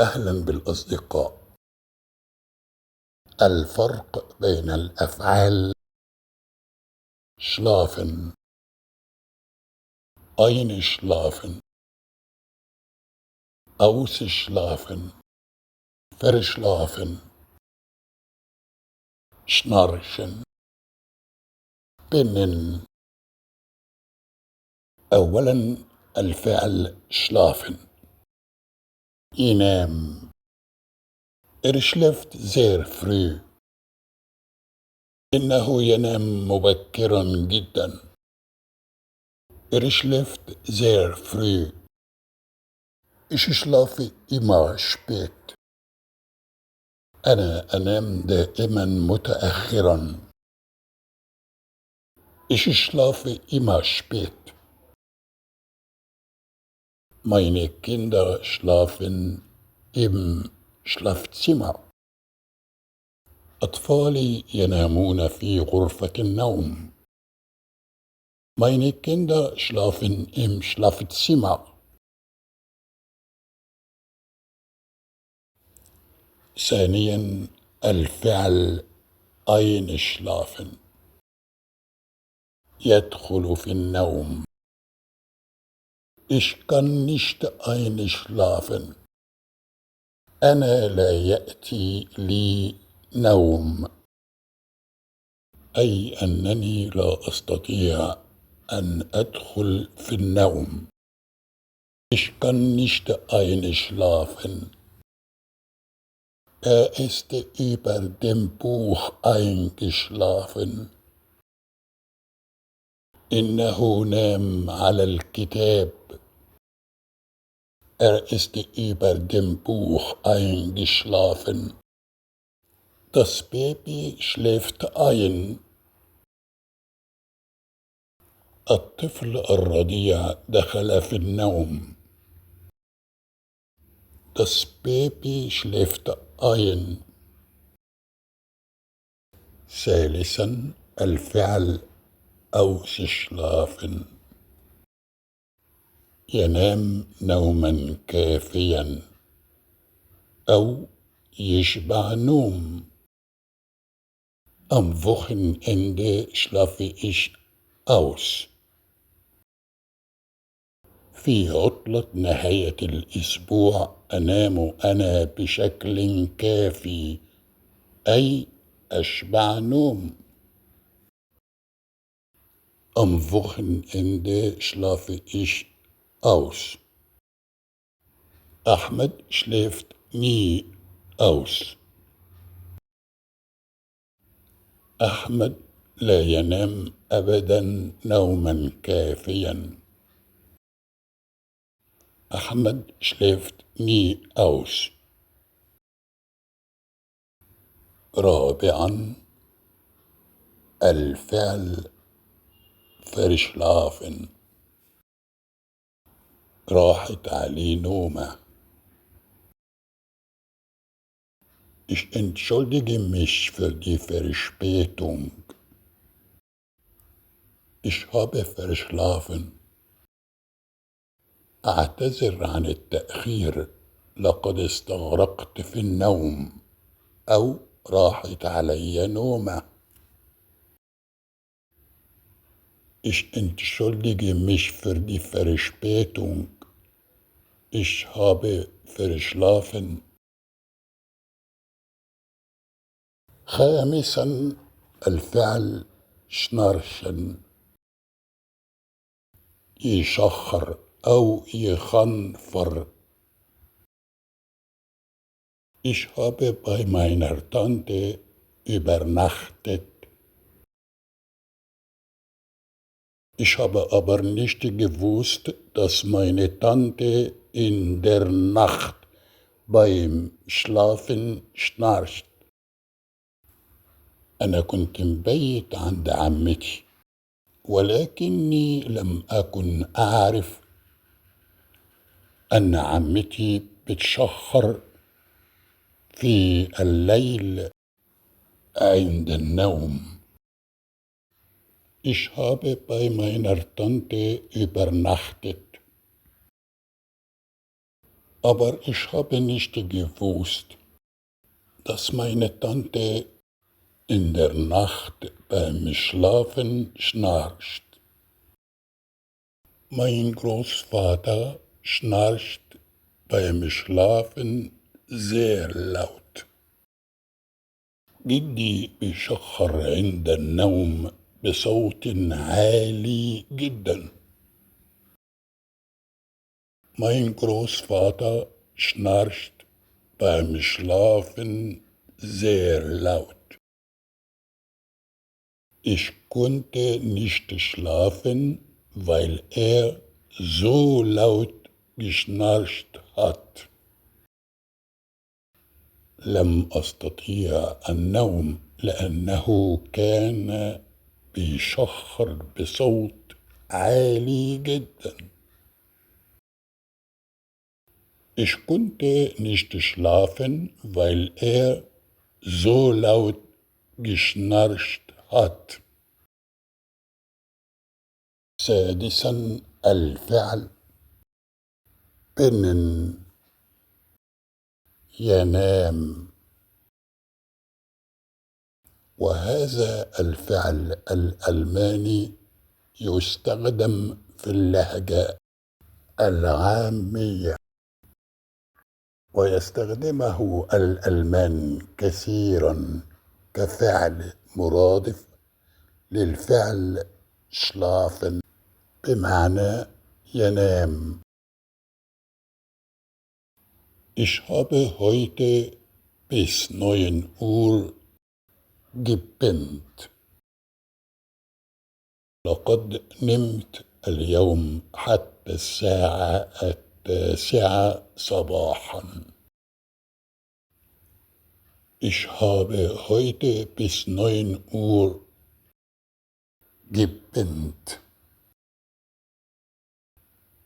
أهلا بالأصدقاء. الفرق بين الأفعال schlafen einschlafen ausschlafen verschlafen schnarchen binnen. أولا الفعل schlafen ينام. schläft sehr früh. إنه ينام مبكرا جدا. schläft sehr früh. Ich schlafe immer spät. أنا أنام دائما متأخرا. Ich schlafe immer spät. Meine Kinder schlafen im Schlafzimmer. أطفالي ينامون في غرفة النوم. Meine Kinder schlafen im Schlafzimmer. ثانيا الفعل einschlafen يدخل في النوم. Ich kann nicht einschlafen. أنا لا يأتي لي نوم، أي أنني لا أستطيع أن أدخل في النوم. Ich kann nicht einschlafen. ist über dem Buch eingeschlafen. إنه نام على الكتاب. ist über dem Buch eingeschlafen. Das Baby schläft ein. الطفل الرضيع دخل في النوم. Das Baby schläft ein. ثالثا الفعل ausschlafen ينام نوما كافيا أو يشبع نوم. Am Wochenende schlafe ich aus. في عطلة نهاية الأسبوع أنام أنا بشكل كافي، أي أشبع نوم. Am Wochenende schlafe ich aus. Ahmed schläft nie aus. أحمد لا ينام أبدا نوما كافيا. أحمد schläft nie aus. رابعا الفعل verschlafen راحت عليه نومة. Ich entschuldige mich für die Verspätung. Ich habe verschlafen. أعتذر عن التأخير، لقد استغرقت في النوم، أو راحت علي نومة. Ich entschuldige mich für die Verspätung. Ich habe verschlafen. خامسا الفعل schnarchen يشخر أو يخنفر. Ich habe bei meiner Tante übernachtet. Ich habe aber nicht gewusst, dass meine Tante in der Nacht beim Schlafen schnarcht. أنا كنت مبيت عند عمتي، ولكني لم أكن أعرف أن عمتي بتشخر في الليل عند النوم. Ich habe bei meiner Tante übernachtet. Aber ich habe nicht gewusst, dass meine Tante in der Nacht beim Schlafen schnarcht. Mein Großvater schnarcht beim Schlafen sehr laut. جدي بيشخر عند النوم بصوت عالي جدا. Mein Großvater schnarcht beim Schlafen sehr laut. Ich konnte nicht schlafen, weil er so laut geschnarcht hat. لم أستطيع النوم لأنه كان بيشخر بصوت عالي جدا. Ich konnte nicht schlafen, weil er so laut geschnarcht hat. سادسا الفعل بنن ينام، وهذا الفعل الألماني يستخدم في اللهجة العامية، ويستخدمه الألمان كثيرا كفعل مرادف للفعل schlafen بمعنى ينام. Ich habe heute bis 9 Uhr gepennt. لقد نمت اليوم حتى الساعة 9 صباحا. Ich habe heute bis 9 Uhr gepennt.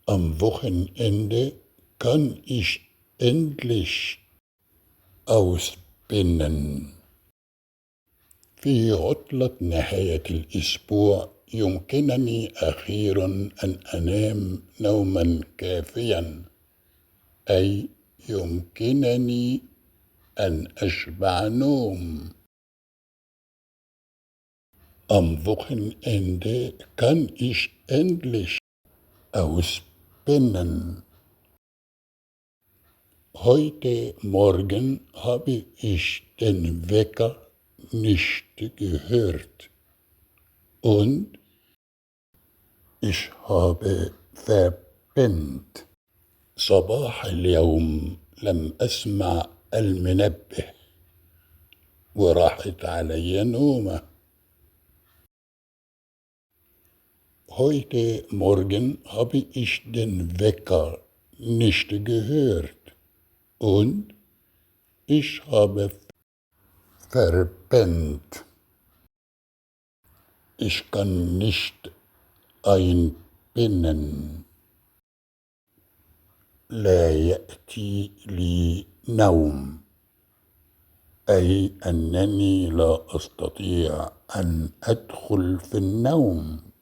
Am Wochenende kann ich endlich auspennen. في عطلة نهاية الأسبوع يمكنني أخيرا أن أنام نوما كافيا، أي يمكنني أن أشبع نوم. Am Wochenende kann ich endlich auspennen. Heute Morgen habe ich den Wecker nicht gehört und ich habe verpennt. صباح اليوم لم أسمع المنبه وراحت علي نومة. Heute Morgen habe ich den Wecker nicht gehört und ich habe verpennt. Ich kann nicht einpennen. لا يأتي لي نوم، أي أنني لا أستطيع أن أدخل في النوم.